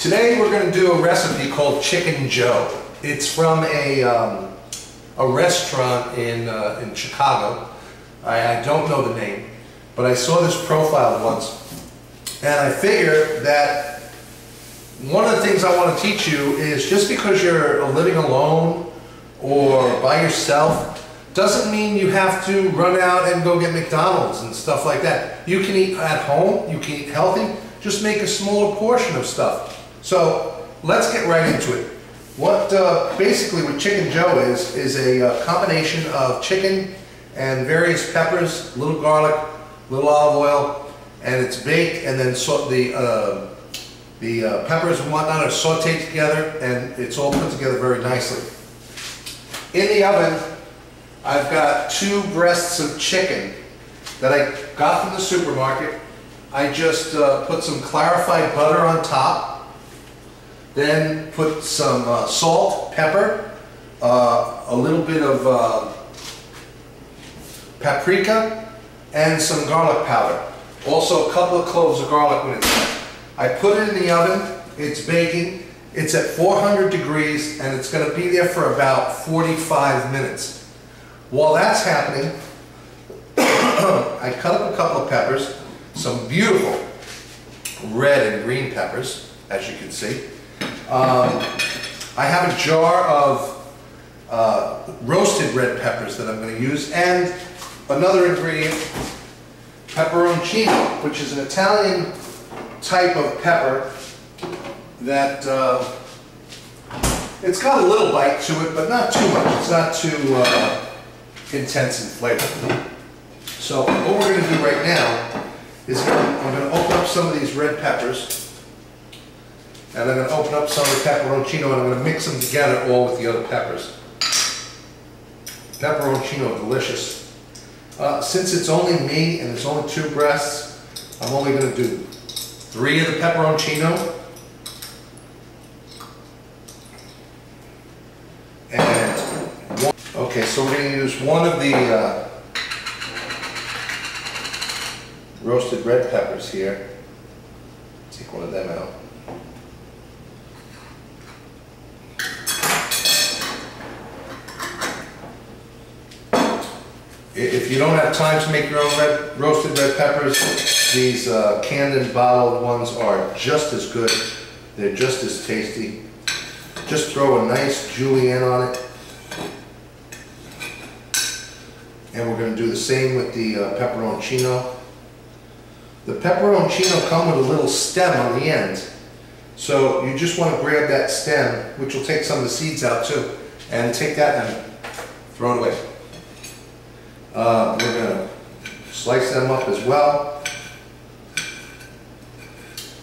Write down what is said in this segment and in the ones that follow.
Today we're going to do a recipe called Chicken Joe. It's from a restaurant in Chicago. I don't know the name, but I saw this profile once, and I figured that one of the things I want to teach you is just because you're living alone or by yourself doesn't mean you have to run out and go get McDonald's and stuff like that. You can eat at home, you can eat healthy, just make a smaller portion of stuff. So let's get right into it. What basically what Chicken Joe is a combination of chicken and various peppers, little garlic, little olive oil, and it's baked, and then the peppers and whatnot are sauteed together, and it's all put together very nicely. In the oven, I've got 2 breasts of chicken that I got from the supermarket. I just put some clarified butter on top, then put some salt, pepper, a little bit of paprika, and some garlic powder. Also a couple of cloves of garlic when it's done. I put it in the oven, it's baking, it's at 400 degrees, and it's going to be there for about 45 minutes. While that's happening, I cut up a couple of peppers, some beautiful red and green peppers, as you can see. I have a jar of roasted red peppers that I'm going to use, and another ingredient, pepperoncino, which is an Italian type of pepper that it's got a little bite to it, but not too much. It's not too intense in flavor. So what we're going to do right now is I'm going to open up some of these red peppers, and I'm going to open up some of the pepperoncino, and I'm going to mix them together all with the other peppers. Pepperoncino, delicious. Since it's only me and it's only 2 breasts, I'm only going to do 3 of the pepperoncino. And one. Okay, so we're going to use one of the roasted red peppers here. Take one of them out. If you don't have time to make your own roasted red peppers, these canned and bottled ones are just as good. They're just as tasty. Just throw a nice julienne on it. And we're going to do the same with the pepperoncino. The pepperoncino comes with a little stem on the end. So you just want to grab that stem, which will take some of the seeds out too, and take that and throw it away. We're going to slice them up as well.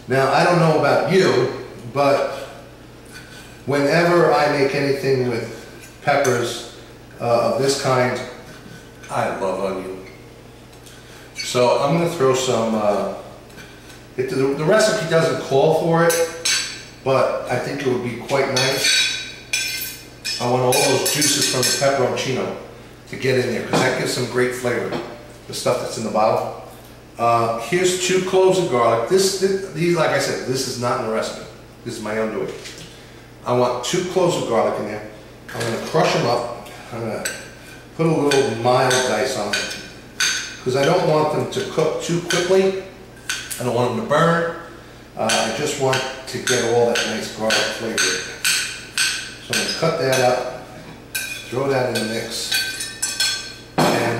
Now, I don't know about you, but whenever I make anything with peppers of this kind, I love onion. So I'm going to throw some, the recipe doesn't call for it, but I think it would be quite nice. I want all those juices from the pepperoncino to get in there, because that gives some great flavor, the stuff that's in the bottle. Here's 2 cloves of garlic. These, like I said, this is not in the recipe. This is my own doing. I want 2 cloves of garlic in there. I'm going to crush them up. I'm going to put a little mild dice on them, because I don't want them to cook too quickly. I don't want them to burn. I just want to get all that nice garlic flavor. So I'm going to cut that up, throw that in the mix. And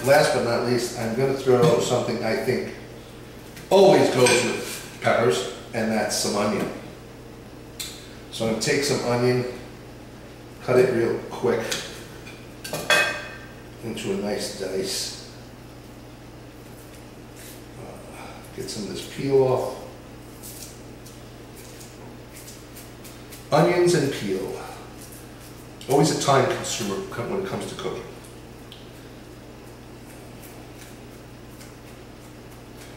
last but not least, I'm going to throw something I think always goes with peppers, and that's some onion. So I'm going to take some onion, cut it real quick into a nice dice. Get some of this peel off. Onions and peel. Always a time consumer when it comes to cooking.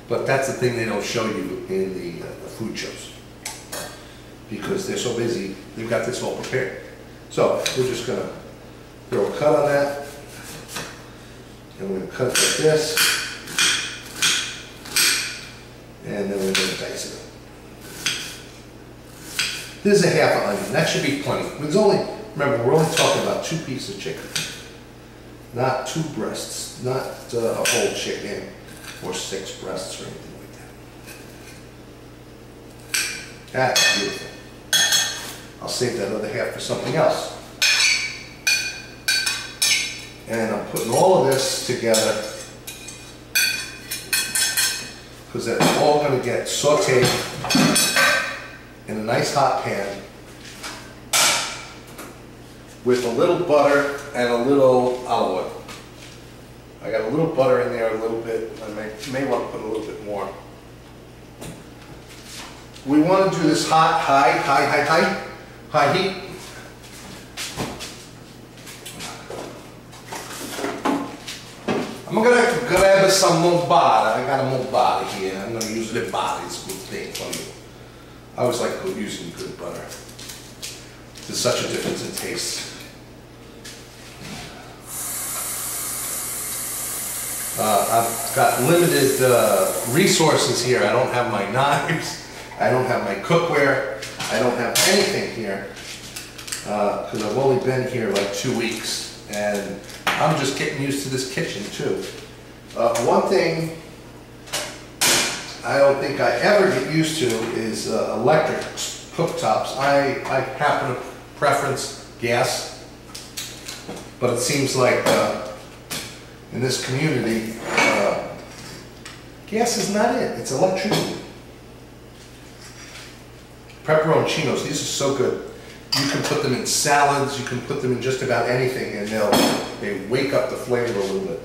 But that's the thing they don't show you in the food shows, because they're so busy, they've got this all prepared. So we're just going to throw a cut on that, and we're going to cut it like this, and then we're going to dice it up. This is a half an onion. That should be plenty. It's only, remember, we're only talking about 2 pieces of chicken. Not 2 breasts, not a whole chicken, or 6 breasts or anything like that. That's beautiful. I'll save that other half for something else. And I'm putting all of this together because that's all going to get sauteed in a nice hot pan with a little butter and a little olive oil. I got a little butter in there a little bit. I may want to put a little bit more. We want to do this high heat. I'm gonna grab some mobbata. I got a mobbata here. I'm gonna use the mobbata. It's a good thing for you. I always like using good butter. There's such a difference in taste. I've got limited resources here. I don't have my knives. I don't have my cookware. I don't have anything here because I've only been here like 2 weeks, and I'm just getting used to this kitchen too. One thing I don't think I ever get used to is electric cooktops. I happen to preference gas, but it seems like in this community, gas is not it. It's electricity. Pepperoncinos, these are so good. You can put them in salads, you can put them in just about anything, and they wake up the flavor a little bit.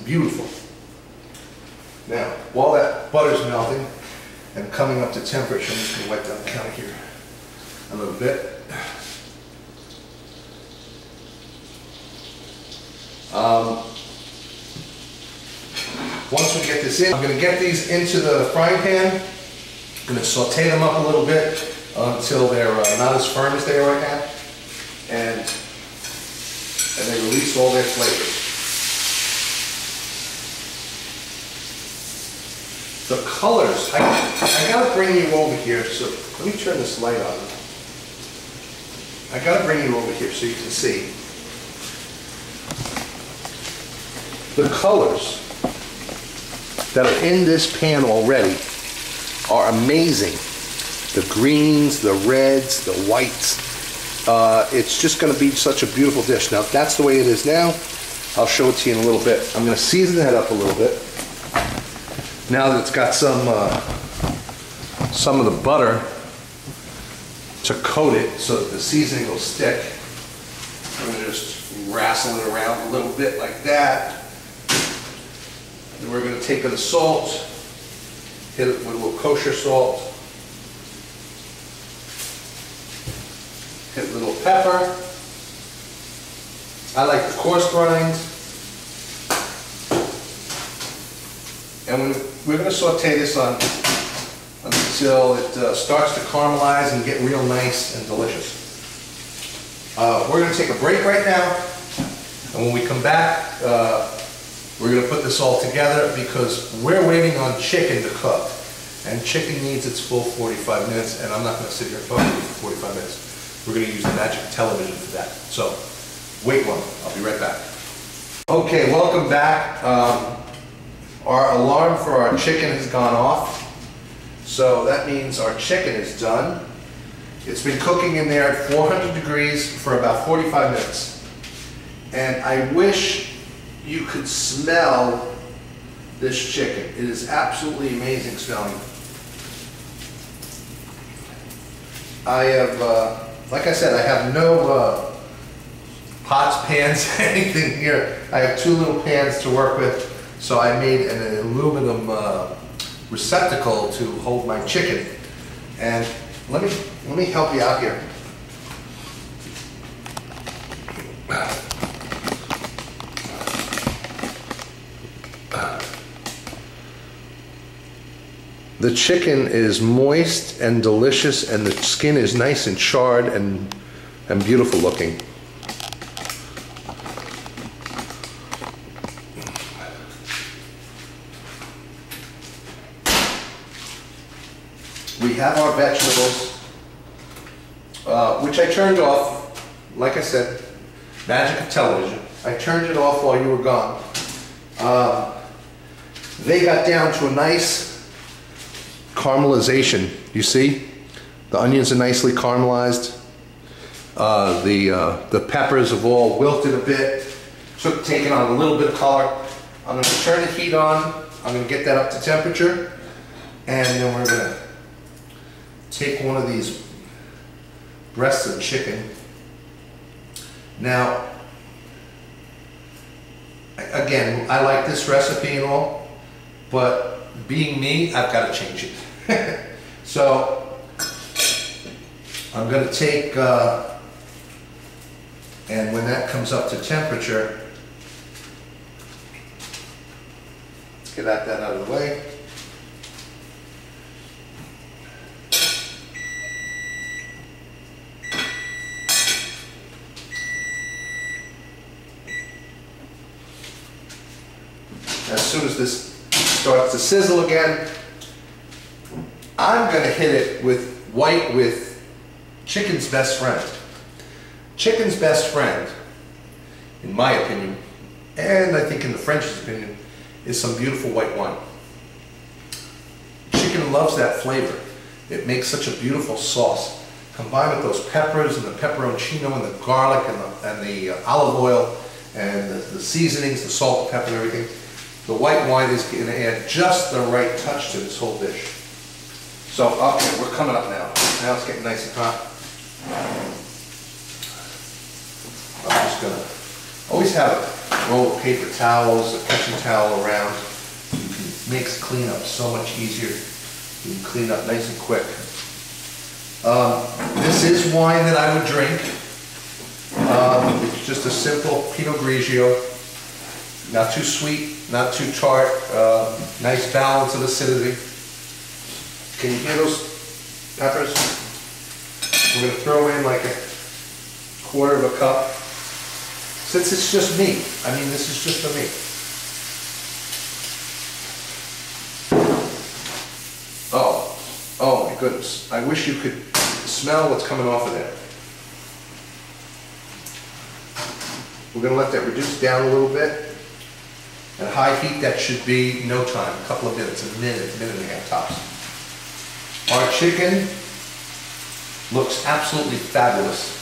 Beautiful. Now, while that butter's melting and coming up to temperature, I'm just going to wipe down the counter here a little bit. Once we get this in, I'm going to get these into the frying pan. I'm going to saute them up a little bit until they're not as firm as they are right now, and they release all their flavors. The colors, I got to bring you over here, so let me turn this light on. I got to bring you over here so you can see. The colors that are in this pan already are amazing. The greens, the reds, the whites. It's just going to be such a beautiful dish. Now, if that's the way it is now, I'll show it to you in a little bit. I'm going to season that up a little bit. Now that it's got some of the butter to coat it so that the seasoning will stick, I'm going to just wrestle it around a little bit like that. Then we're going to take the salt, hit it with a little kosher salt, hit a little pepper. I like the coarse grinds. And we're going to saute this on until it starts to caramelize and get real nice and delicious. We're going to take a break right now, and when we come back, we're going to put this all together because we're waiting on chicken to cook. And chicken needs its full 45 minutes, and I'm not going to sit here and talk to you for 45 minutes. We're going to use the magic of television for that. So, wait one. I'll be right back. Okay, welcome back. Our alarm for our chicken has gone off. So that means our chicken is done. It's been cooking in there at 400 degrees for about 45 minutes. And I wish you could smell this chicken. It is absolutely amazing smelling. I have, like I said, I have no pots, pans, anything here. I have 2 little pans to work with. So I made an aluminum receptacle to hold my chicken. And let me help you out here. The chicken is moist and delicious, and the skin is nice and charred and beautiful looking. We have our vegetables. which I turned off, like I said, magic of television. I turned it off while you were gone. They got down to a nice caramelization. You see? The onions are nicely caramelized. The peppers have all wilted a bit, taken on a little bit of color. I'm going to turn the heat on. I'm going to get that up to temperature, and then we're going to take one of these breasts of chicken. Now, again, I like this recipe and all, but being me, I've got to change it. So I'm going to take, and when that comes up to temperature, let's get that out of the way. As soon as this starts to sizzle again, I'm going to hit it with chicken's best friend. Chicken's best friend, in my opinion, and I think in the French's opinion, is some beautiful white wine. Chicken loves that flavor. It makes such a beautiful sauce. Combined with those peppers and the pepperoncino and the garlic and the olive oil and the seasonings, the salt, the pepper, and everything. The white wine is going to add just the right touch to this whole dish. So, okay, we're coming up now. Now it's getting nice and hot. I'm just going to always have a roll of paper towels, a kitchen towel around. You can make cleanup so much easier. You can clean up nice and quick. This is wine that I would drink. It's just a simple Pinot Grigio. Not too sweet, not too tart, nice balance of acidity. Can you hear those peppers? We're going to throw in like a quarter of a cup. Since it's just me, I mean, this is just for me. Oh my goodness. I wish you could smell what's coming off of there. We're going to let that reduce down a little bit. At high heat, that should be no time, a couple of minutes, a minute and a half tops. Our chicken looks absolutely fabulous.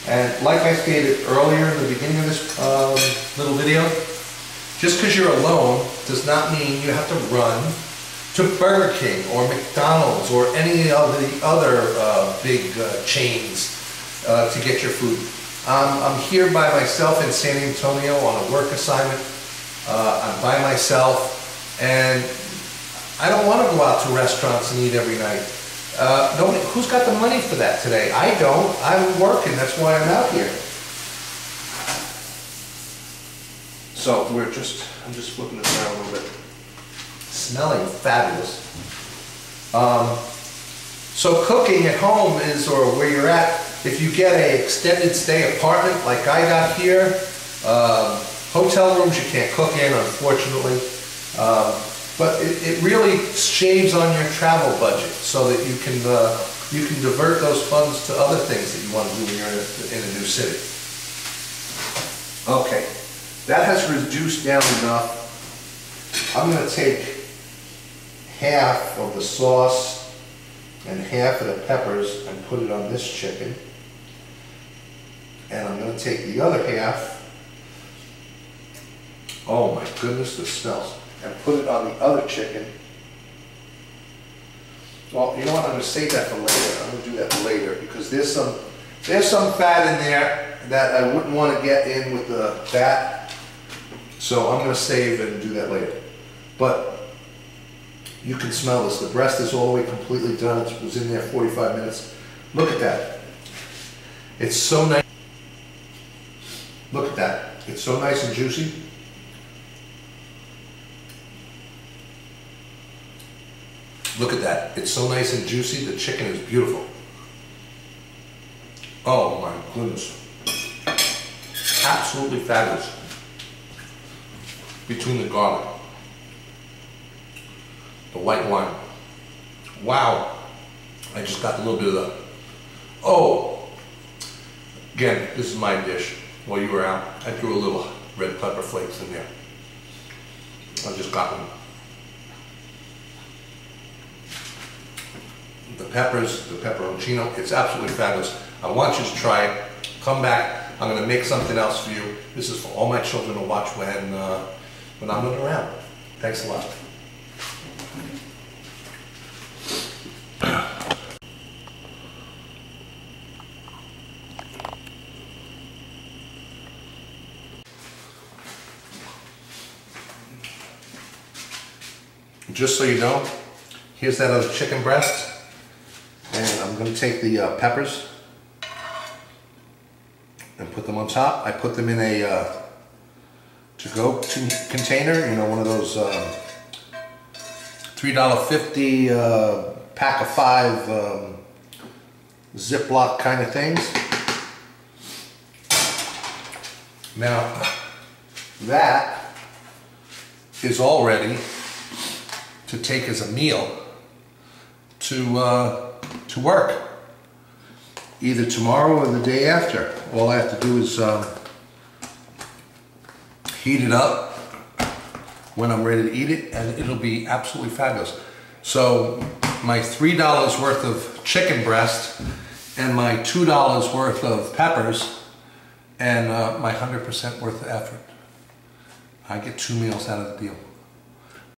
And like I stated earlier in the beginning of this little video, just because you're alone does not mean you have to run to Burger King or McDonald's or any of the other big chains to get your food. I'm here by myself in San Antonio on a work assignment. I'm by myself, and I don't want to go out to restaurants and eat every night. Who's got the money for that today? I don't. I'm working. That's why I'm out here. So I'm just flipping this around a little bit. Smelling fabulous. So cooking at home is, or where you're at, if you get an extended stay apartment like I got here, hotel rooms you can't cook in, unfortunately, but it really shaves on your travel budget so that you can divert those funds to other things that you want to do when you're in a new city. Okay, that has reduced down enough. I'm going to take half of the sauce and half of the peppers and put it on this chicken, and I'm going to take the other half. Oh my goodness, the smells. And put it on the other chicken. Well, you know what? I'm going to save that for later. I'm going to do that later because there's some fat in there that I wouldn't want to get in with the fat. So I'm going to save it and do that later. But you can smell this. The breast is all the way completely done. It was in there 45 minutes. Look at that. It's so nice. Look at that. It's so nice and juicy. Look at that. It's so nice and juicy. The chicken is beautiful. Oh my goodness. Absolutely fabulous. Between the garlic, the white wine. Wow. I just got a little bit of Oh, again, this is my dish. While you were out, I threw a little red pepper flakes in there. I just got them. The peppers, the pepperoncino, it's absolutely fabulous. I want you to try it. Come back. I'm going to make something else for you. This is for all my children to watch when I'm not around. Thanks a lot. Just so you know, here's that other chicken breast. And I'm going to take the peppers and put them on top. I put them in a to-go container, you know, one of those $3.50 pack of 5 Ziploc kind of things. Now, that is all ready to take as a meal to work, either tomorrow or the day after. All I have to do is heat it up when I'm ready to eat it, and it'll be absolutely fabulous. So my $3 worth of chicken breast and my $2 worth of peppers and my 100% worth of effort. I get 2 meals out of the deal.